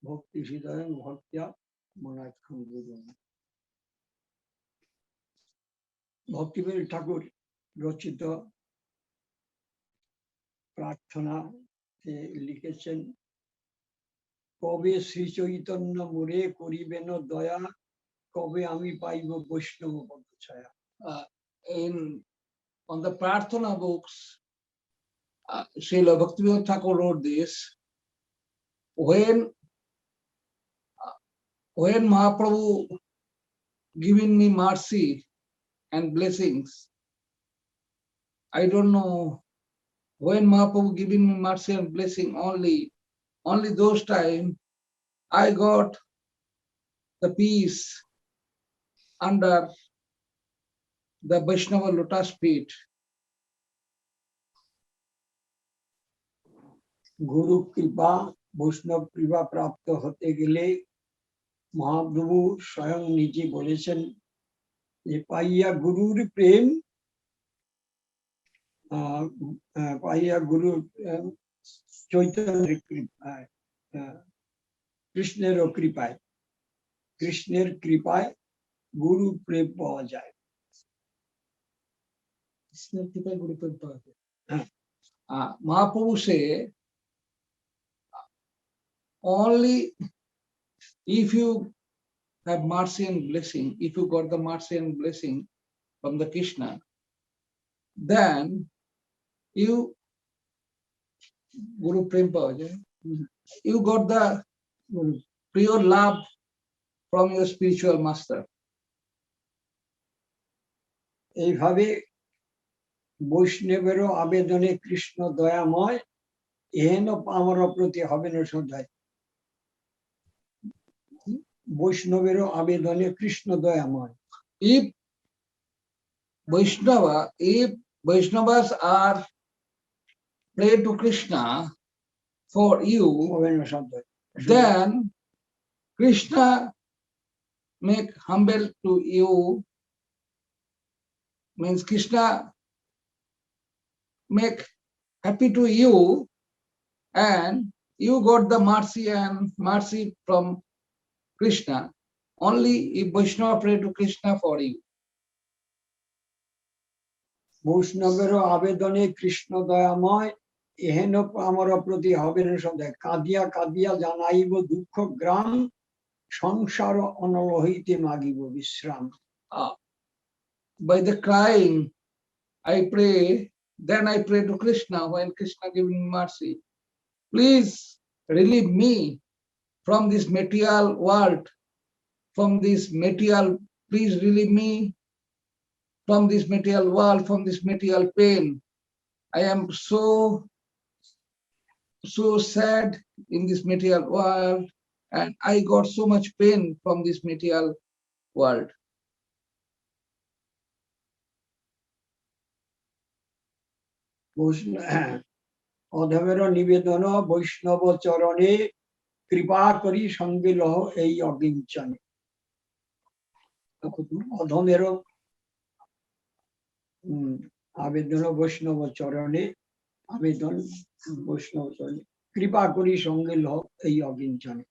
ভক্তি হৃদয়ং ভক্ত্যা মনাক্ষম গুরু। ভক্তিবিনোদ ঠাকুর রচিত প্রার্থনা লিখেছেন, কবে শ্রী চৈতন্য মোরে করিবেন দয়া, কবে আমি পাইব বৈষ্ণব পদ ছায়া। On the Prarthana books, Srila Bhaktivinoda Thakur wrote this. When Mahaprabhu giving me mercy and blessings, I don't know when Mahaprabhu giving me mercy and blessing, only those time I got the peace under the Vaishnava lotus feet. গুরু কৃপা বৈষ্ণব কৃপা প্রাপ্ত হতে গেলে মহাপ্রভু স্বয়ং নিজে বলেছেন যে পাইয়া গুরুর প্রেম, পাইয়া গুরু চৈতন্যের কৃপায়, কৃষ্ণের কৃপায়, কৃষ্ণের কৃপায় গুরু প্রেম পাওয়া যায়। কৃষ্ণের কৃপায় গুরু প্রেম পাওয়া যায়। Mahaprabhu say, only if you have mercy and blessing, if you got the mercy and blessing from the Krishna, then you Guru Prem Pawa Jai, you got the pure love from your spiritual master. এইভাবে বৈষ্ণবেরও আবেদনে কৃষ্ণ দয়াময়, এহেন আমার প্রতি হবে না সদায়। বৈষ্ণবেরও আবেদনে কৃষ্ণ দয়াময়। If Vaishnavas are pray to Krishna for you, then Krishna make humble to you, means Krishna make happy to you, and you got the mercy from Krishna only if Vaishnava pray to Krishna for you. বৈষ্ণবেরও আবেদনে কৃষ্ণ দয়াময়, এহেন আমার প্রতি হবে না সদায়। কাঁদিয়া কাঁদিয়া জানাইব দুঃখ গ্রাম, সংসার অনল হইতে মাগিব বিশ্রাম। By the crying I pray, then I pray to Krishna when Krishna giving me mercy. Please relieve me from this material world, from this material, please relieve me from this material world, from this material pain. I am so sad in this material world, and I got so much pain from this material world. অধমের নিবেদন বৈষ্ণব চরণে, কৃপা করি সঙ্গে লহ এই অকিঞ্চনে। অধমের আবেদন বৈষ্ণব চরণে, আবেদন বৈষ্ণব চরণে, কৃপা করি সঙ্গে লহ এই অকিঞ্চনে।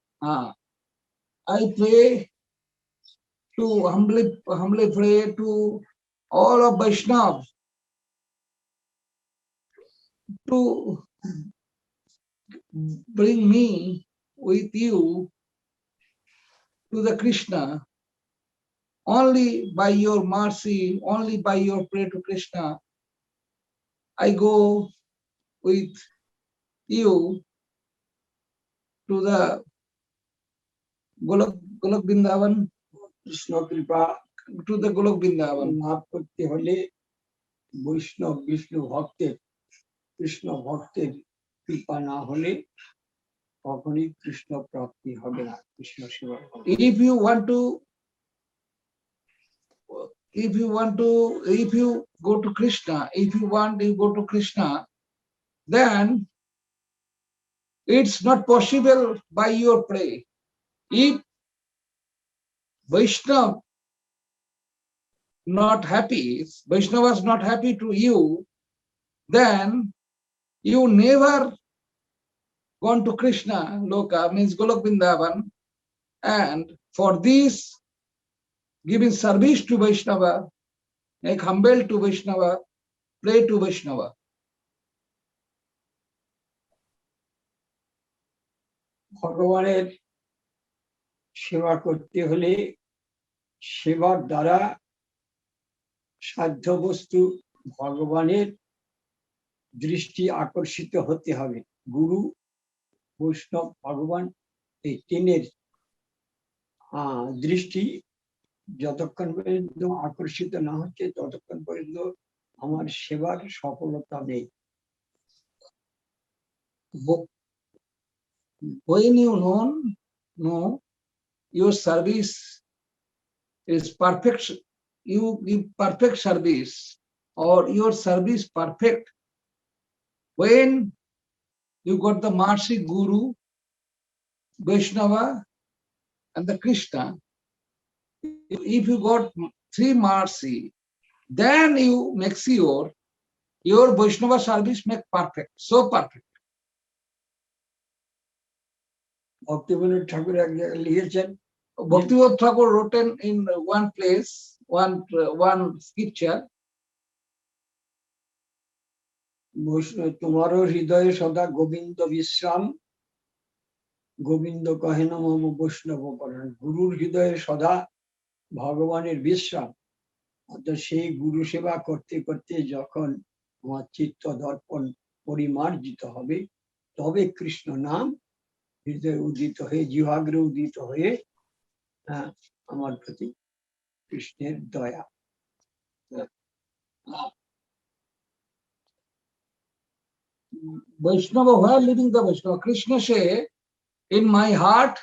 I pray to humbly pray to all of Vaishnavas to bring me with you to the Krishna. Only by your mercy, only by your prayer to Krishna, I go with you to the Golok Vrindavan, Krishna কৃপা to the Golok Vrindavan. লাভ করতে হলে বৈষ্ণব বিষ্ণু ভক্তের, কৃষ্ণ ভক্তের কৃপা না হলে কখনই কৃষ্ণ প্রাপ্তি হবে না, কৃষ্ণ সেবা। If you go to Krishna, you go to Krishna, then it's not possible by your prayer. If Vaishnava not happy, Vaishnava is not happy to you, then you never gone to Krishna Loka, means Golok Vrindavan, and for this, giving service to Vaishnava, make humble to Vaishnava, pray to Vaishnava. ভগবানের সেবা করতে হলে সেবার দ্বারা সাধ্য বস্তু ভগবানের দৃষ্টি আকর্ষিত হতে হবে। গুরু বৈষ্ণব ভগবান এই তিনের দৃষ্টি যতক্ষণ পর্যন্ত আকর্ষিত না হচ্ছে ততক্ষণ পর্যন্ত আমার সেবার সফলতা নেই। When you know your service is perfect, you give perfect service, or your service perfect when you got the mercy Guru, Vaishnava, and the Krishna. If you got three mercy, then you make sure your Vaishnava service make perfect, so perfect. Bhaktivinod ঠাকুর এক জায়গায় লিখেছেন, Bhaktivinoda Thakur wrote in one place, one scripture, তোমারও হৃদয়ে সদা গোবিন্দ বিশ্রাম, গোবিন্দ কহেন মম বৈষ্ণব পরায়ণ। গুরুর হৃদয়ে সদা ভগবানের বিশ্রাম, অর্থাৎ সেই গুরু সেবা করতে করতে যখন আমার চিত্ত দর্পণ পরিমার্জিত হবে, তবে কৃষ্ণ নাম হৃদয়ে উদিত হয়ে, জিহ্বাগ্রে উদিত হয়ে আমার প্রতি কৃষ্ণের দয়া। Vaishnava, where living the Vaishnava? Krishna say, in my heart,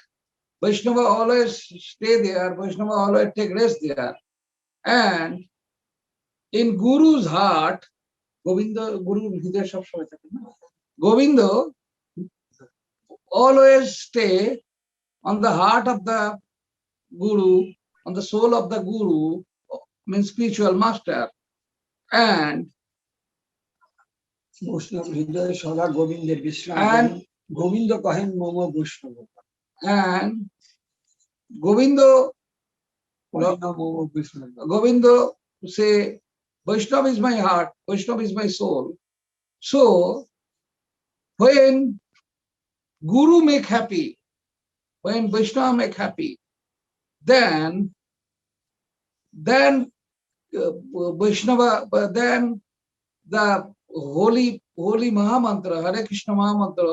Vaishnava always stay there, Vaishnava always take rest there. And in Guru's heart, Govinda, Guru Hridaya sab samay thake na. Govinda always stay on the heart of the Guru, on the soul of the Guru, means spiritual master. And বৈষ্ণব হৃদয়ে সদা গোবিন্দের বিশ্রাম, গোবিন্দ কহেন মম বৈষ্ণব। And Govinda say, Vaishnava is my heart, Vaishnava is my soul. So when Guru make happy, when Vaishnava make happy, then Vaishnava, then the holy Mahamantra, Hare Krishna Mahamantra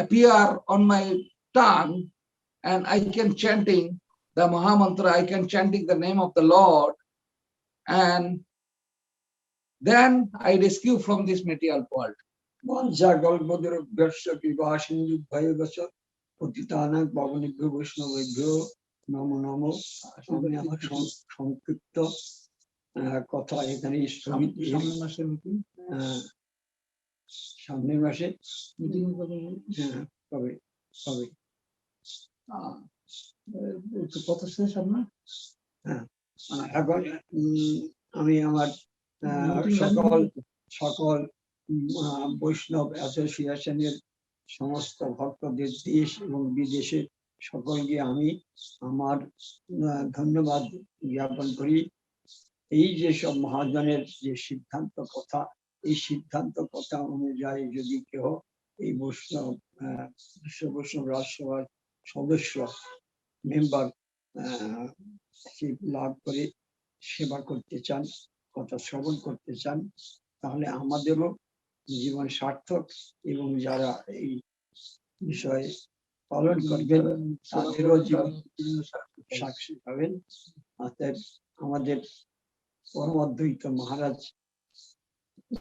appear on my tongue, and I can chanting the Mahamantra, I can chanting the name of the Lord, and then I rescue from this material world. বাঞ্ছা কল্পতরু ব্যস্য কৃপা সিন্ধু ভয়বশ পতিতানাং পাবনেভ্যো বৈষ্ণবেভ্যো নমো নমঃ। আমি আমার সংক্ষিপ্ত কথা এখানে সামনের মাসে কবে কত শেষ আপনার? এখন আমি আমার সকল বৈষ্ণব অ্যাসোসিয়েশনের সমস্ত ভক্তদের দেশ এবং বিদেশে সকলকে আমি আমার ধন্যবাদ জ্ঞাপন করি। এই যে সব মহাজনের যে সিদ্ধান্ত কথা, এই সিদ্ধান্ত কথা অনুযায়ী যদি কেউ এই বৈষ্ণব বিশ্ব বৈষ্ণব রাজসভার সদস্য মেম্বার লাভ করে সেবা করতে চান, কথা শ্রবণ করতে চান, তাহলে আমাদেরও জীবন সার্থক, এবং যারা এই বিষয়ে পালন করবেন তাদেরও জীবন সাক্ষী পাবেন। অতএব আমাদের পরম অদ্বৈত মহারাজ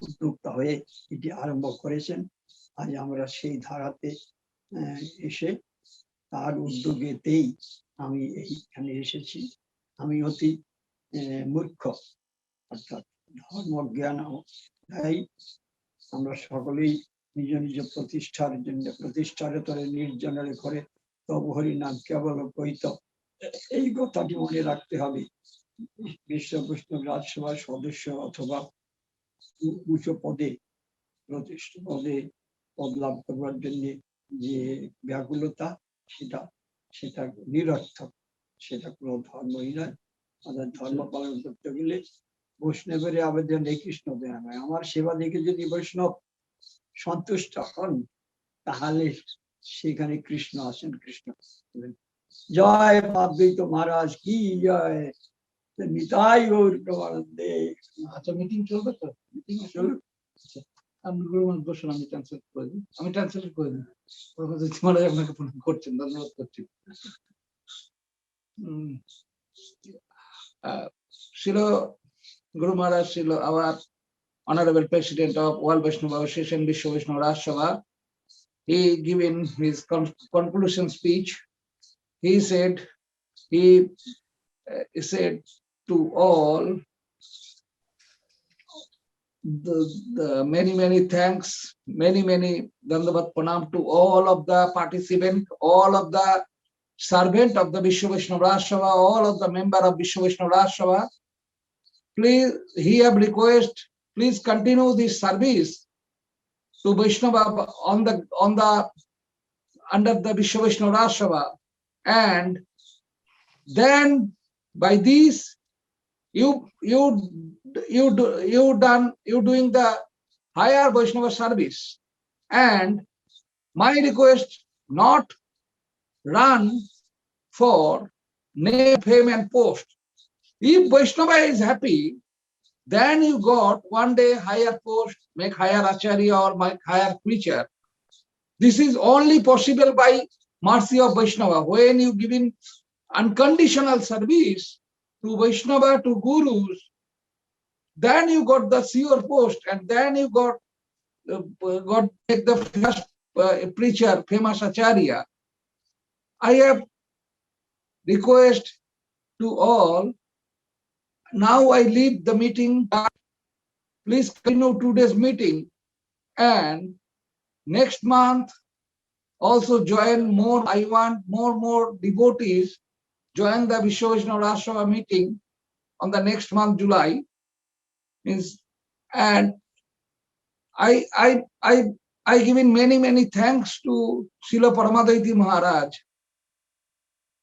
উদ্যোক্তা হয়ে এটি আরম্ভ করেছেন। আজ আমরা সেই ধারাতে এসে তার উদ্যোগেতেই আমি এইখানে এসেছি। আমি অতি মূর্খ, অর্থাৎ ধর্মজ্ঞান তাই আমরা সকলেই নিজ নিজ প্রতিষ্ঠার জন্য প্রতিষ্ঠার তরে নির্জনের ঘরে তব হরি নাম কেবল কৈত, এই কথাটি মনে রাখতে হবে। বিশ্ব বৈষ্ণব রাজসভার সদস্য অথবা উচ্চ পদে প্রতিষ্ঠা পদে পদ লাভ করবার জন্য যে ব্যাকুলতা, সেটা সেটা নিরর্থক, সেটা কোনো ধর্মই নয়। আমাদের ধর্ম পালন করতে গেলে বৈষ্ণবের আবেদন এই কৃষ্ণ দয়াময়, আমার সেবা দেখে যদি বৈষ্ণব সন্তুষ্ট হন তাহলে সেখানে কৃষ্ণ আসেন, কৃষ্ণ বলেন। জয় অদ্বৈত মহারাজ কি জয়, নিতাই গৌর প্রেমানন্দে। আচ্ছা, মিটিং চলবে তো? মিটিং চলবে। আচ্ছা, আমি বসুন, আমি ট্রান্সলেট করে দিই, আমি ট্রান্সলেট করে দিই। মহারাজ আপনাকে প্রণাম করছেন, ধন্যবাদ করছি। Srila Guru Maharaj, Srila, our Honorable President of World Vaishnava Association, Vishwa Vaishnava Raj Sabha, he given his conclusion speech. He said to all the many thanks, many dandavat pranam to all of the participants, all of the servant of the Vishwa Vaishnava Raj Sabha, all of the member of Vishwa Vaishnava Raj Sabha. Please, he have request, please continue this service to Vaishnava under the Vishwa Vaishnava Raj Sabha, and then by this you doing the higher Vaishnava service, and my request, not run for name, fame and post. If Vaishnava is happy, then you got one day higher post, make higher acharya or make higher preacher. This is only possible by mercy of Vaishnava. When you giving unconditional service to Vaishnava, to gurus, then you got the sure post, and then you got make the first preacher, famous acharya. I have request to all. Now I leave the meeting. Please continue today's meeting, and next month also join more. I want more devotees join the Vishwa Vaishnava Raj Sabha meeting on the next month, July. And I giving many thanks to Srila Paramadvaiti Maharaj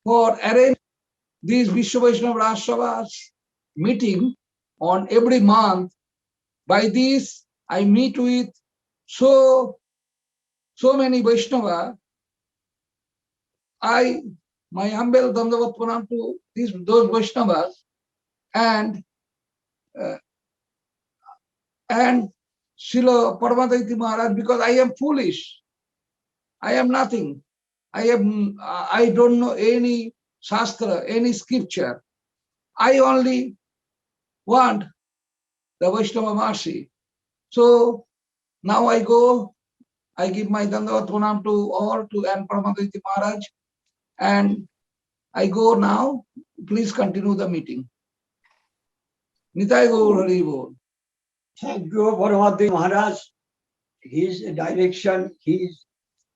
for arranging this Vishwa Vaishnava Raj Sabha's meeting on every month. By this, I meet with so many Vaishnava. My humble dandavat pranam to those Vaishnavas, and Srila Paramadvaiti Maharaj, because I am foolish. I am nothing. I don't know any shastra, any scripture. I only want the Vaishnava mercy. So now I go, I give my dandavat pranam to all, to and Paramadvaiti Maharaj, and I go now. Please continue the meeting. Nitai Gaur Hari Bol. Thank you, Paramadvaiti Maharaj. His direction, his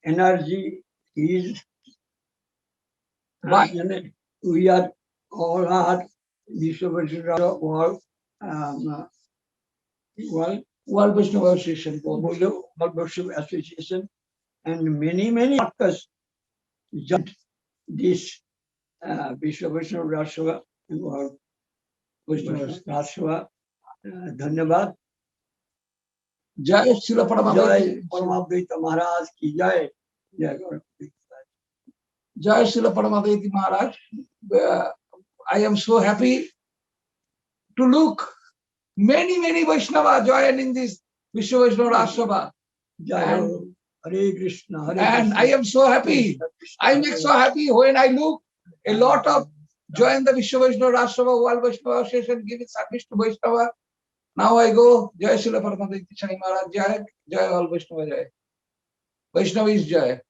energy, his we are all are Vishwa Vaishnava World Vaishnava Association, World Vaishnava Association, and many actors joined this Vishwa Vaishnava Raj Sabha and World Vaishnava Raj Sabha. Dhanyavad. Jai Srila Paramadvaita Maharaj ki jai. Jai Srila Paramadvaiti Maharaj. I am so happy to look many Vaishnava join in this Vishwa Vaishnava Raj Sabha. Hare Krishna, Hare and Krishna. I am so happy. I make so happy when I look a lot of join the Vishwa Vaishnava Raj Sabha, World Vaishnava Association, giving service to Vaishnava. Now I go, Jai Srila Paramadvaiti Maharaj, Jai all Vaishnava Jai. Vaishnava is Jai.